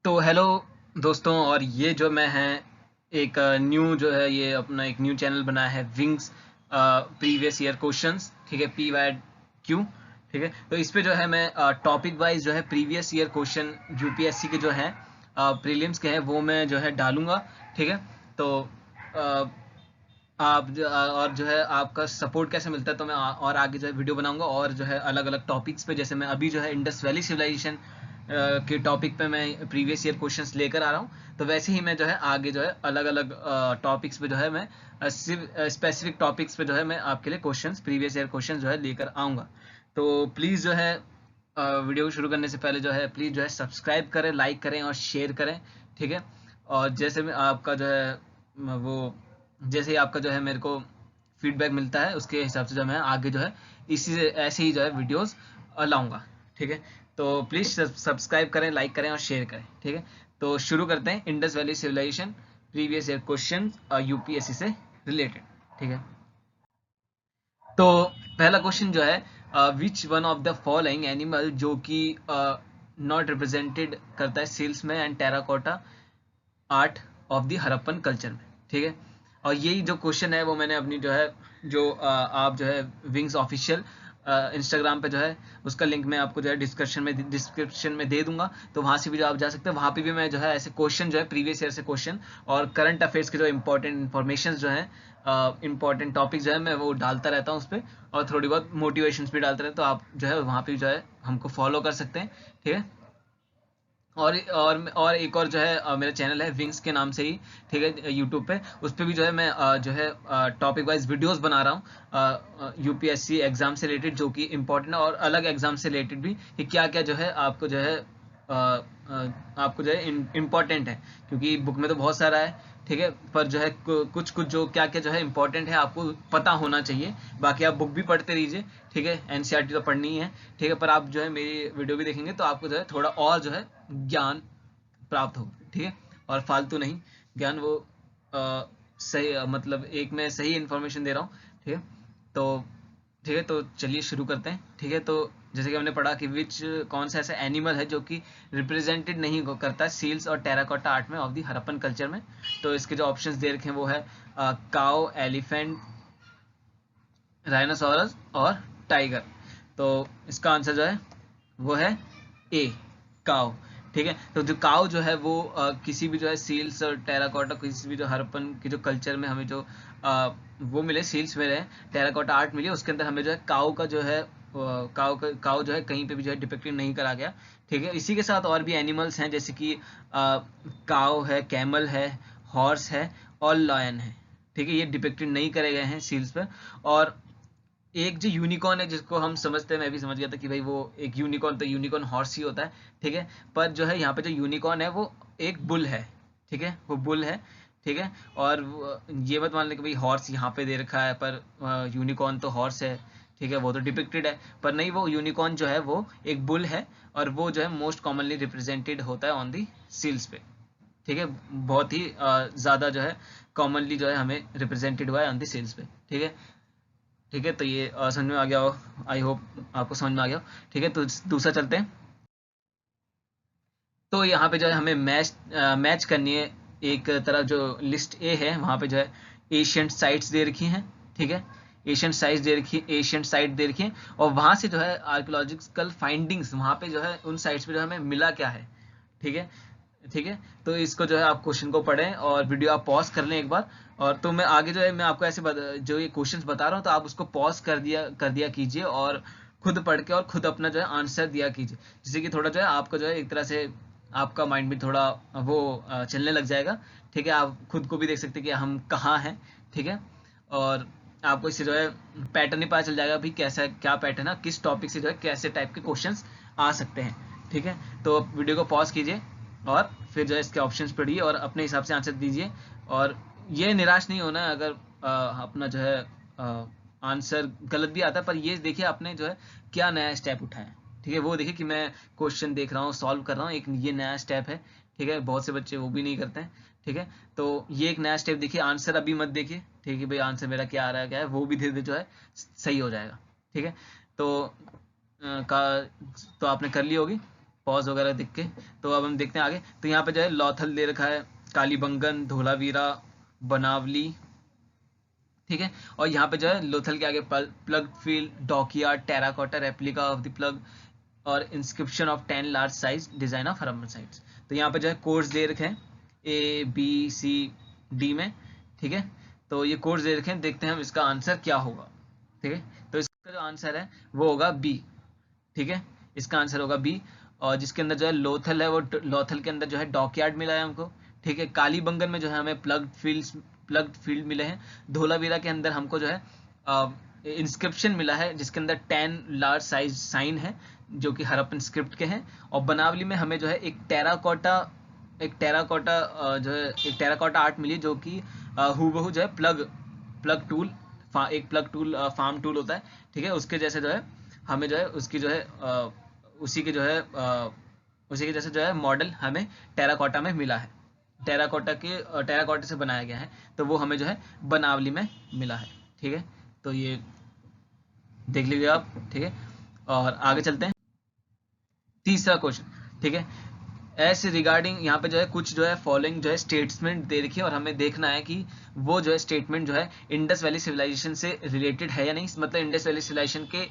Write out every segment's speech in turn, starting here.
तो हेलो दोस्तों, और ये जो मैं है एक न्यू जो है ये अपना एक न्यू चैनल बनाया है विंग्स प्रीवियस ईयर क्वेश्चंस। ठीक है, PYQ। ठीक है, तो इस पे जो है मैं टॉपिक वाइज जो है प्रीवियस ईयर क्वेश्चन यूपीएससी के जो है प्रीलिम्स के हैं वो मैं जो है डालूंगा। ठीक है, तो अ, और जो है आपका सपोर्ट कैसे मिलता है तो मैं और आगे जो है वीडियो बनाऊंगा और जो है अलग अलग टॉपिक्स पे, जैसे मैं अभी जो है इंडस वैली सिविलाइजेशन के टॉपिक पे मैं प्रीवियस ईयर क्वेश्चंस लेकर आ रहा हूँ, तो वैसे ही मैं जो है आगे जो है अलग अलग टॉपिक्स पे जो है मैं स्पेसिफिक टॉपिक्स पे जो है मैं आपके लिए क्वेश्चंस प्रीवियस ईयर क्वेश्चंस जो है लेकर आऊँगा। तो प्लीज़ जो है वीडियो शुरू करने से पहले जो है प्लीज़ जो है सब्सक्राइब करें, लाइक करें और शेयर करें। ठीक है, और जैसे में आपका जो है वो जैसे ही आपका जो है मेरे को फीडबैक मिलता है उसके हिसाब से जो मैं आगे जो है इसी से ऐसे ही जो है वीडियोस लाऊंगा। ठीक है, तो प्लीज़ सब्सक्राइब करें, लाइक करें और शेयर करें। ठीक है, तो शुरू करते हैं Indus valley civilisation previous year question UPSC से रिलेटेड। ठीक है, तो पहला क्वेश्चन जो है which one of the following animal जो कि नॉट रिप्रेजेंटेड करता है सील्स में and terracotta art of the Harappan culture में। ठीक है, और यही जो क्वेश्चन है वो मैंने अपनी जो है जो आप जो है विंग्स ऑफिशियल इंस्टाग्राम पे जो है उसका लिंक मैं आपको जो है डिस्क्रिप्शन में दे दूंगा, तो वहाँ से भी जो आप जा सकते हैं। वहाँ पे भी मैं जो है ऐसे क्वेश्चन जो है प्रीवियस ईयर से क्वेश्चन और करंट अफेयर्स के जो इंपॉर्टेंट इन्फॉर्मेशन जो है इंपॉर्टेंट टॉपिक जो है मैं वो डालता रहता हूँ उस पर, और थोड़ी बहुत मोटिवेशंस भी डालते रहते, तो आप जो है वहाँ पे जो है हमको फॉलो कर सकते हैं। ठीक है, और एक और जो है मेरा चैनल है विंग्स के नाम से ही। ठीक है, यूट्यूब पे उस पे भी जो है मैं जो है टॉपिक वाइज वीडियोस बना रहा हूँ यूपीएससी एग्जाम से रिलेटेड, जो कि इम्पोर्टेंट है, और अलग एग्जाम से रिलेटेड भी कि क्या क्या जो है आपको जो है आपको जो है इम्पोर्टेंट है, क्योंकि बुक में तो बहुत सारा है। ठीक है, पर जो है कुछ कुछ जो क्या क्या जो है इंपॉर्टेंट है आपको पता होना चाहिए। बाकी आप बुक भी पढ़ते रहिए। ठीक है, एनसीईआरटी तो पढ़नी ही है। ठीक है, पर आप जो है मेरी वीडियो भी देखेंगे तो आपको जो है थोड़ा और जो है ज्ञान प्राप्त होगा। ठीक है, और फालतू नहीं ज्ञान, वो सही मतलब एक मैं सही इन्फॉर्मेशन दे रहा हूँ। ठीक है, तो ठीक है, तो चलिए शुरू करते हैं। ठीक है, तो जैसे कि हमने पढ़ा कि विच कौन सा ऐसा एनिमल है जो कि रिप्रेजेंटेड नहीं करता सील्स और टेराकोटा आर्ट में ऑफ दी हरप्पन कल्चर में। तो इसके जो ऑप्शंस दे रखे हैं वो है काउ, एलिफेंट, राइनोसोरस और टाइगर। तो इसका आंसर जो है वो है ए, काउ। ठीक है, तो जो काउ जो है वो किसी भी जो है सील्स और टेराकोटा किसी भी जो हरप्पन की जो कल्चर में हमें जो वो मिले, सील्स मिले, टेराकोटा आर्ट मिली, उसके अंदर हमें जो है काउ का जो है काउ जो है कहीं पे भी जो है डिपिक्टेड नहीं करा गया। ठीक है, इसी के साथ और भी एनिमल्स हैं, जैसे कि काउ है, कैमल है, हॉर्स है और लॉयन है। ठीक है, ये डिपिक्टेड नहीं करे गए हैं सील्स पे। और एक जो यूनिकॉर्न है जिसको हम समझते हैं, मैं भी समझ गया था कि भाई वो एक यूनिकॉर्न, तो यूनिकॉर्न हॉर्स ही होता है। ठीक है, पर जो है यहाँ पे जो यूनिकॉर्न है वो एक बुल है। ठीक है, वो बुल है। ठीक है, और ये मत मान ले कि भाई हॉर्स यहाँ पे दे रखा है पर यूनिकॉर्न तो हॉर्स है। ठीक है, वो तो डिपिक्टेड है, पर नहीं, वो यूनिकॉर्न जो है वो एक बुल है, और वो जो है मोस्ट कॉमनली रिप्रेजेंटेड होता है ऑन दी सील्स पे। ठीक है, बहुत ही ज़्यादा जो है कॉमनली जो है हमें रिप्रेजेंटेड हुआ है ऑन दी सेल्स पे। ठीक है, ठीक है, तो ये समझ में आ गया हो, आई होप आपको समझ में आ गया हो। ठीक है, तो दूसरा चलते हैं। तो यहाँ पे जो है हमें मैच करनी है। एक तरफ जो लिस्ट ए है वहाँ पे जो है एशियंट साइट्स दे रखी हैं। ठीक है, एशियंट साइट दे रखी है, और वहाँ से जो है आर्कियोलॉजिकल फाइंडिंग्स वहाँ पे जो है उन साइट्स पे जो हमें मिला क्या है। ठीक है, ठीक है, तो इसको जो है आप क्वेश्चन को पढ़ें और वीडियो आप पॉज कर लें एक बार। और तो मैं आगे जो है मैं आपको ऐसे जो ये क्वेश्चंस बता रहा हूँ तो आप उसको पॉज कर दिया कीजिए, और खुद पढ़ के और खुद अपना जो है आंसर दिया कीजिए, जिससे कि थोड़ा जो है आपको जो है एक तरह से आपका माइंड भी थोड़ा वो चलने लग जाएगा। ठीक है, आप खुद को भी देख सकते हैं कि हम कहाँ हैं। ठीक है, और आपको इससे जो है पैटर्न ही पता चल जाएगा भाई कैसा क्या पैटर्न है, किस टॉपिक से जो है कैसे टाइप के क्वेश्चंस आ सकते हैं। ठीक है, तो वीडियो को पॉज कीजिए और फिर जो है इसके ऑप्शंस पढ़िए और अपने हिसाब से आंसर दीजिए। और ये निराश नहीं होना है अगर अपना जो है आंसर गलत भी आता है, पर ये देखिए आपने जो है क्या नया स्टेप उठाया है। ठीक है, वो देखिए कि मैं क्वेश्चन देख रहा हूँ, सॉल्व कर रहा हूँ, एक ये नया स्टेप है। ठीक है, बहुत से बच्चे वो भी नहीं करते हैं। ठीक है, तो ये एक नया स्टेप देखिए, आंसर अभी मत देखिए। ठीक है भाई, आंसर मेरा क्या आ रहा है क्या है, वो भी धीरे धीरे जो है सही हो जाएगा। ठीक है, तो का तो आपने कर ली होगी। पॉज वगैरह दिख के। तो अब हम देखते हैं आगे। तो यहाँ पे जो है लौथल दे रखा है, कालीबंगन, धोलावीरा, बनावली, ठीक है। और यहाँ पे जो है लोथल के आगे plough field, dockyard, terracotta replica of the plough और inscription of 10 large size design of Harappan sites. तो यहाँ पे जो है कोर्स दे रखे हैं A B C D में, ठीक है। तो ये कोर्स दे रखे हैं, देखते हैं हम इसका आंसर क्या होगा, ठीक है। तो इसका जो आंसर है वो होगा बी, ठीक है। इसका आंसर होगा बी। और जिसके अंदर जो है लोथल है, वो लोथल के अंदर जो है डॉकयार्ड मिला है हमको, ठीक है। कालीबंगन में जो है हमें प्लग फील्ड मिले हैं। धोलावीरा के अंदर हमको जो है इंस्क्रिप्शन मिला है जिसके अंदर 10 लार्ज साइज साइन है जो कि हड़प्पन स्क्रिप्ट के हैं। और बनावली में हमें जो है एक टेराकोटा जो है एक टेराकोटा आर्ट मिली जो कि हूबहू जो है प्लग टूल, एक प्लग टूल फार्म टूल होता है, ठीक है। उसके जैसे जो है हमें जो है उसकी जो है उसी के जैसे जो है मॉडल हमें टेराकोटा में मिला है। टेराकोटा से बनाया गया है, तो वो हमें जो है बनावली में मिला है, ठीक है। तो ये देख लीजिए आप, ठीक है। और आगे चलते हैं, तीसरा क्वेश्चन, ठीक है। ऐसे रिगार्डिंग यहाँ पे जो है कुछ जो है फॉलोइंग जो है स्टेटमेंट दे रखी है और हमें देखना है कि वो जो है स्टेटमेंट जो है इंडस वैली सिविलाइजेशन से रिलेटेड है या नहीं, मतलब इंडस वैली सिविलाइजेशन के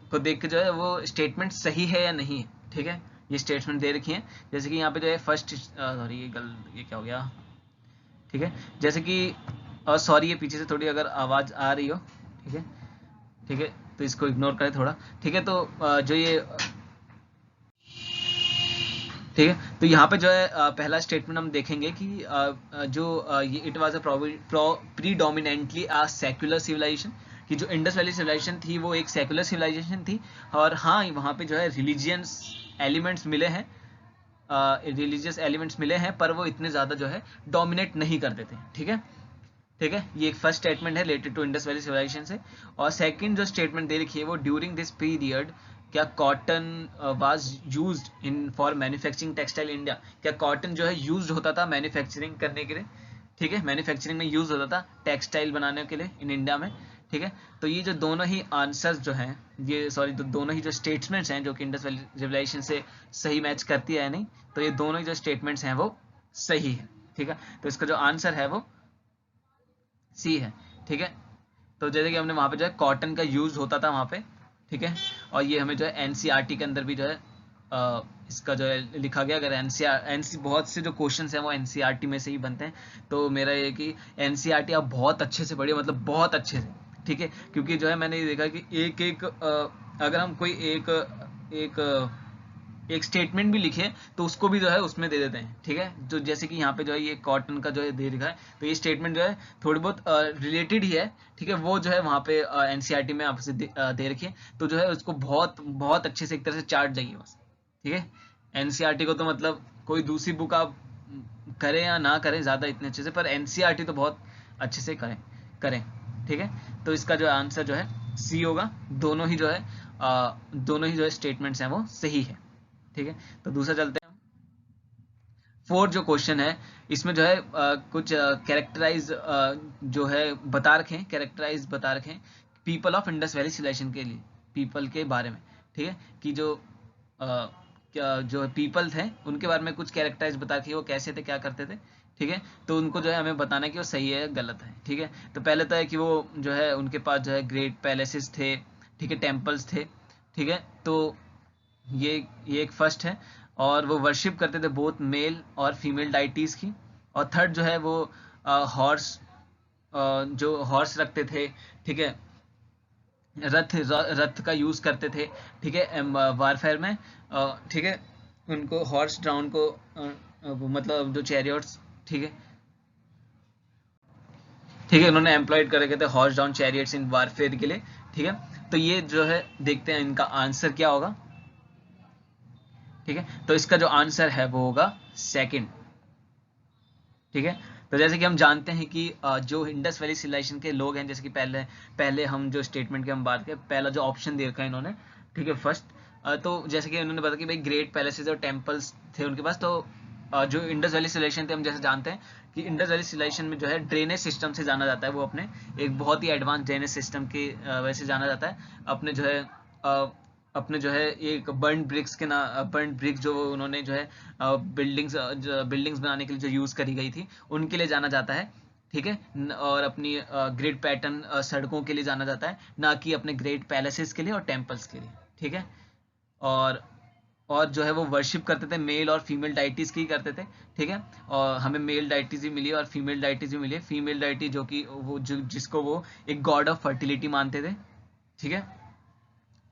को देख के जो है वो स्टेटमेंट सही है या नहीं, ठीक है। ये स्टेटमेंट दे रखी है, जैसे कि यहाँ पे जो है फर्स्ट, सॉरी ये क्या हो गया, ठीक है। जैसे कि सॉरी ये पीछे से थोड़ी अगर आवाज़ आ रही हो, ठीक है, ठीक है, तो इसको इग्नोर करें थोड़ा, ठीक है। तो जो ये, ठीक है। तो यहाँ पे जो है पहला स्टेटमेंट हम देखेंगे कि ये it was a predominantly a secular civilisation, कि जो इंडस वैली सिविलाइजेशन थी वो एक सेक्युलर सिविलाइजेशन थी। और हाँ, वहाँ पे जो है रिलीजियस एलिमेंट्स मिले हैं, पर वो इतने ज़्यादा जो है डोमिनेट नहीं करते थे, ठीक है, ठीक है। ये एक फर्स्ट स्टेटमेंट है related to Indus valley civilisation से। और सेकंड जो स्टेटमेंट दे रखी है वो ड्यूरिंग दिस पीरियड क्या cotton was used in for manufacturing textile India, क्या कॉटन जो है यूज्ड होता था मैन्युफैक्चरिंग करने के लिए, ठीक है, मैन्युफैक्चरिंग में यूज होता था टेक्सटाइल बनाने के लिए इन इंडिया में, ठीक है। तो ये जो दोनों ही आंसर्स जो हैं, ये सॉरी दोनों ही जो स्टेटमेंट्स हैं जो कि इंडस वैली सिविलाइजेशन से सही मैच करती है नहीं, तो ये दोनों ही जो स्टेटमेंट्स हैं वो सही है, ठीक है। तो इसका जो आंसर है वो सी है, ठीक है। तो जैसे कि हमने वहाँ पे जो है कॉटन का यूज होता था वहाँ पे, ठीक है। और ये हमें जो है एनसीईआरटी के अंदर भी जो है इसका जो है लिखा गया। अगर एनसी बहुत से जो क्वेश्चंस हैं वो एनसीईआरटी में से ही बनते हैं, तो मेरा ये कि एनसीईआरटी आप बहुत अच्छे से पढ़िए, मतलब बहुत अच्छे से, ठीक है। क्योंकि जो है मैंने ये देखा कि एक अगर हम कोई एक स्टेटमेंट भी लिखे तो उसको भी जो है उसमें दे देते हैं, ठीक है। जो जैसे कि यहाँ पे जो है ये कॉटन का जो है दे रखा है, तो ये स्टेटमेंट जो है थोड़ी बहुत रिलेटेड ही है, ठीक है। वो जो है वहाँ पे एनसीईआरटी में आपसे दे रखी है, तो जो है उसको बहुत बहुत अच्छे से एक तरह से चाट जाइए बस, ठीक है। एनसीईआरटी को तो मतलब कोई दूसरी बुक आप करें या ना करें ज़्यादा इतने अच्छे से, पर एनसीईआरटी तो बहुत अच्छे से करें, ठीक है। तो इसका जो आंसर जो है सी होगा। दोनों ही जो है स्टेटमेंट्स हैं वो सही है, ठीक है। तो दूसरा चलते हैं हम। फोर्थ जो क्वेश्चन है इसमें जो है कुछ कैरेक्टराइज जो है कैरेक्टराइज बता रखे हैं people of Indus valley civilisation के लिए, पीपल के बारे में, ठीक है। कि जो पीपल थे उनके बारे में कुछ कैरेक्टराइज बता रखे, वो कैसे थे, क्या करते थे, ठीक है। तो उनको जो है हमें बताना है कि वो सही है गलत है, ठीक है। तो पहले तो है कि वो जो है उनके पास जो है ग्रेट पैलेसेस थे, ठीक है, टेम्पल्स थे, ठीक है। तो ये एक फर्स्ट है। और वो वर्शिप करते थे बोथ मेल और फीमेल डाइटीज की। और थर्ड जो है वो हॉर्स जो हॉर्स रखते थे, ठीक है, रथ का यूज करते थे, ठीक है, वारफेयर में, ठीक है। उनको हॉर्स ड्राउन को मतलब जो चैरियट्स, ठीक है, उन्होंने एम्प्लॉयड कर रखे थे हॉर्स ड्राउन चैरियट्स इन वारफेयर के लिए, ठीक है। तो ये जो है देखते हैं इनका आंसर क्या होगा, ठीक है। तो इसका जो आंसर है वो होगा सेकंड, ठीक है। तो जैसे कि हम जानते हैं कि जो इंडस वैली सिविलाइजेशन के लोग हैं, जैसे कि पहले हम जो स्टेटमेंट की हम बात करें, पहला जो ऑप्शन दे रखा है इन्होंने, ठीक है, फर्स्ट, तो जैसे कि उन्होंने बताया कि भाई ग्रेट पैलेसेस और टेम्पल्स थे उनके पास। तो जो इंडस वैली सिविलाइजेशन थे, हम जैसे जानते हैं कि इंडस वैली सिविलाइजेशन में जो है ड्रेनेज सिस्टम से जाना जाता है, वो अपने एक बहुत ही एडवांस ड्रेनेज सिस्टम के वजह से जाना जाता है, अपने जो है अपने जो है एक बर्न्ड ब्रिक्स जो उन्होंने जो है बिल्डिंग्स बनाने के लिए जो यूज़ करी गई थी उनके लिए जाना जाता है, ठीक है। और अपनी ग्रिड पैटर्न सड़कों के लिए जाना जाता है, ना कि अपने ग्रेट पैलेसेस के लिए और टेम्पल्स के लिए, ठीक है। और जो है वो वर्शिप करते थे मेल और फीमेल डाइटीज की करते थे, ठीक है। और हमें मेल डाइटीज भी मिली और फीमेल डाइटीज भी मिली। फीमेल डाइटी जो कि वो जिसको वो एक गॉड ऑफ फर्टिलिटी मानते थे, ठीक है।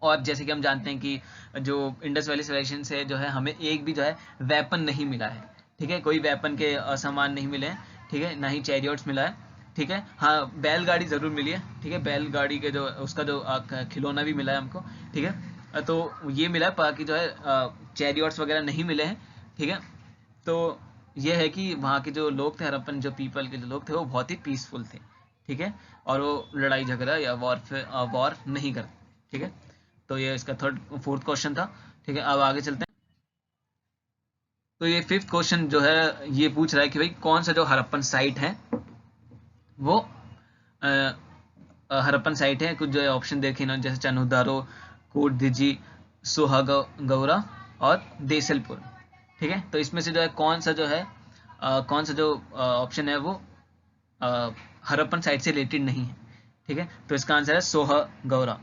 और जैसे कि हम जानते हैं कि जो इंडस वैली सिविलाइजेशन से जो है हमें एक भी जो है वेपन नहीं मिला है, ठीक है। कोई वेपन के सामान नहीं मिले हैं, ठीक है, ना ही चैरियट्स मिला है, ठीक है। हाँ, बैलगाड़ी जरूर मिली है, ठीक है। बैलगाड़ी के जो उसका जो खिलौना भी मिला है हमको, ठीक है। तो ये मिला है, बाकी जो है चैरियट्स वगैरह नहीं मिले हैं, ठीक है। तो ये है कि वहाँ के जो लोग थे, हड़प्पन जो पीपल के जो लोग थे वो बहुत ही पीसफुल थे, ठीक है। और वो लड़ाई झगड़ा या वॉर नहीं करते, ठीक है। तो ये इसका फोर्थ क्वेश्चन था, ठीक है। अब आगे चलते हैं। तो ये फिफ्थ क्वेश्चन जो है ये पूछ रहा है कि भाई कौन सा जो हड़प्पन साइट है वो हड़प्पन साइट है। कुछ जो है ऑप्शन देखे ना, जैसे चनुदारो, कोटदिजी, सोहागौरा और देसलपुर, ठीक है। तो इसमें से जो है कौन सा जो ऑप्शन है वो हड़प्पन साइट से रिलेटेड नहीं है, ठीक है। तो इसका आंसर है सोहागौरा,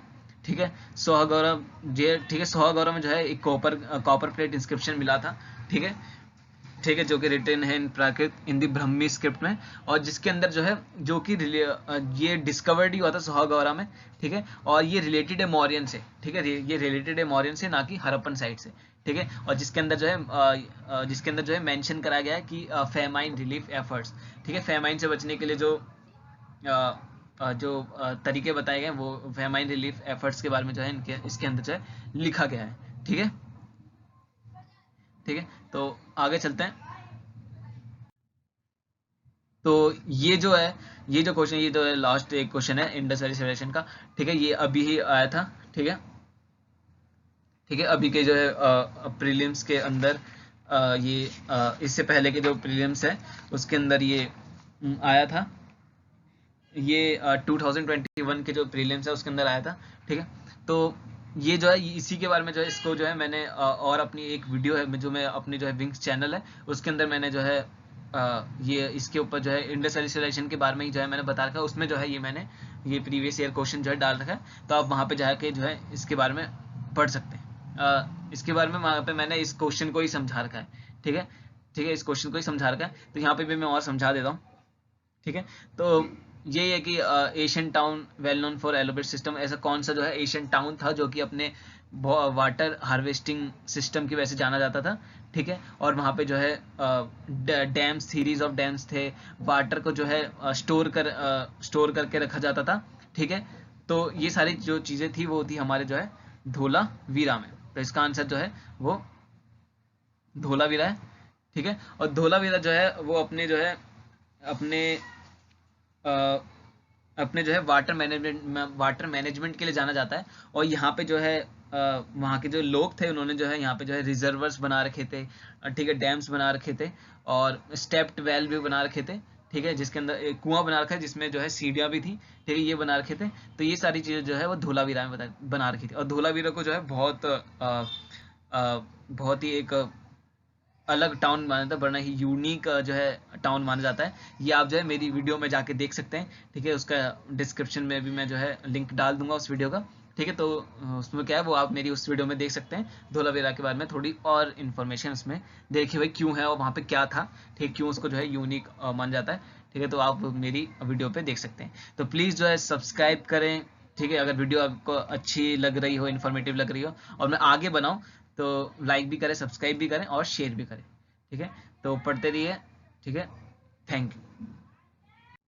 ठीक है। सोहागौरा ये, ठीक है। सोहागौरा में जो है एक कॉपर प्लेट इंस्क्रिप्शन मिला था, ठीक है, ठीक है, जो कि रिटन है इन प्राकृत इन दी ब्रह्मी स्क्रिप्ट में, और जिसके अंदर जो है जो कि ये डिस्कवर्ड ही हुआ था सोहागौरा में, ठीक है। और ये रिलेटेड है मौर्यन से, ठीक है। ये रिलेटेड है मौर्यन से, ना कि हड़प्पन साइट से, ठीक है। और जिसके अंदर जो है मेंशन कराया गया है कि फेमाइन रिलीफ एफर्ट्स, ठीक है। फेमाइन से बचने के लिए जो तरीके बताए गए वो फेमाइन रिलीफ एफर्ट्स के बारे में जो है इसके अंदर जो है लिखा गया है, ठीक है, ठीक है। तो आगे चलते हैं। तो ये जो क्वेश्चन, ये जो है लास्ट एक क्वेश्चन है इंडस वैली सिविलाइजेशन का, ठीक है। ये अभी ही आया था, ठीक है, ठीक है। अभी के जो है प्रीलिम्स के अंदर इससे पहले के जो प्रीलिम्स है उसके अंदर ये आया था। ये 2021 के जो प्रीलिम्स है उसके अंदर आया था, ठीक है। तो ये जो है इसी के बारे में जो है इसको जो है मैंने और अपनी एक वीडियो है जो मैं अपनी जो है विंग्स चैनल है उसके अंदर मैंने जो है ये इसके ऊपर जो है इंडस वैली सिविलाइजेशन के बारे में ही जो है मैंने बता रखा है। उसमें जो है ये मैंने ये प्रीवियस ईयर क्वेश्चन जो है डाल रखा है, तो आप वहाँ पे जाके जो है इसके बारे में पढ़ सकते हैं। इसके बारे में वहाँ पे मैंने इस क्वेश्चन को ही समझा रखा है, ठीक है, ठीक है। इस क्वेश्चन को ही समझा रखा है, तो यहाँ पे भी मैं और समझा देता हूँ, ठीक है। तो यही है कि Asian town well known for alphabet system, ऐसा कौन सा जो है एशियन टाउन था जो कि अपने वाटर हार्वेस्टिंग सिस्टम की वजह से जाना जाता था, ठीक है। और वहाँ पे जो है डैम्स, सीरीज ऑफ डैम्स थे, वाटर को जो है स्टोर करके रखा जाता था, ठीक है। तो ये सारी जो चीज़ें थी वो थी हमारे जो है धोलावीरा में। तो इसका आंसर जो है वो धोलावीरा है, ठीक है। और धोलावीरा जो है वो अपने अपने जो है वाटर मैनेजमेंट के लिए जाना जाता है। और यहाँ पे जो है वहाँ के जो लोग थे उन्होंने जो है यहाँ पे जो है रिजर्वर्स बना रखे थे, ठीक है, डैम्स बना रखे थे और स्टेप्ड वेल भी बना रखे थे, ठीक है, जिसके अंदर एक कुआं बना रखा है जिसमें जो है सीढ़ियाँ भी थी, ठीक है, ये बना रखे थे। तो ये सारी चीज़ें जो है वो धोलावीरा में बना रखी थी। और धोलावीरा को जो है बहुत ही एक अलग टाउन माना जाता है, बड़ा ही यूनिक जो है टाउन माना जाता है। ये आप जो है मेरी वीडियो में जाके देख सकते हैं, ठीक है। उसका डिस्क्रिप्शन में भी मैं जो है लिंक डाल दूंगा उस वीडियो का, ठीक है। तो उसमें क्या है वो आप मेरी उस वीडियो में देख सकते हैं। धोलावीरा के बारे में थोड़ी और इन्फॉर्मेशन उसमें देखिए भाई क्यों है और वहाँ पे क्या था, ठीक, क्यों उसको जो है यूनिक माना जाता है, ठीक है। तो आप मेरी वीडियो पे देख सकते हैं। तो प्लीज़ जो है सब्सक्राइब करें, ठीक है। अगर वीडियो आपको अच्छी लग रही हो, इन्फॉर्मेटिव लग रही हो और मैं आगे बनाऊँ तो लाइक भी करें, सब्सक्राइब भी करें और शेयर भी करें, ठीक है। तो पढ़ते रहिए, ठीक है। Thank you.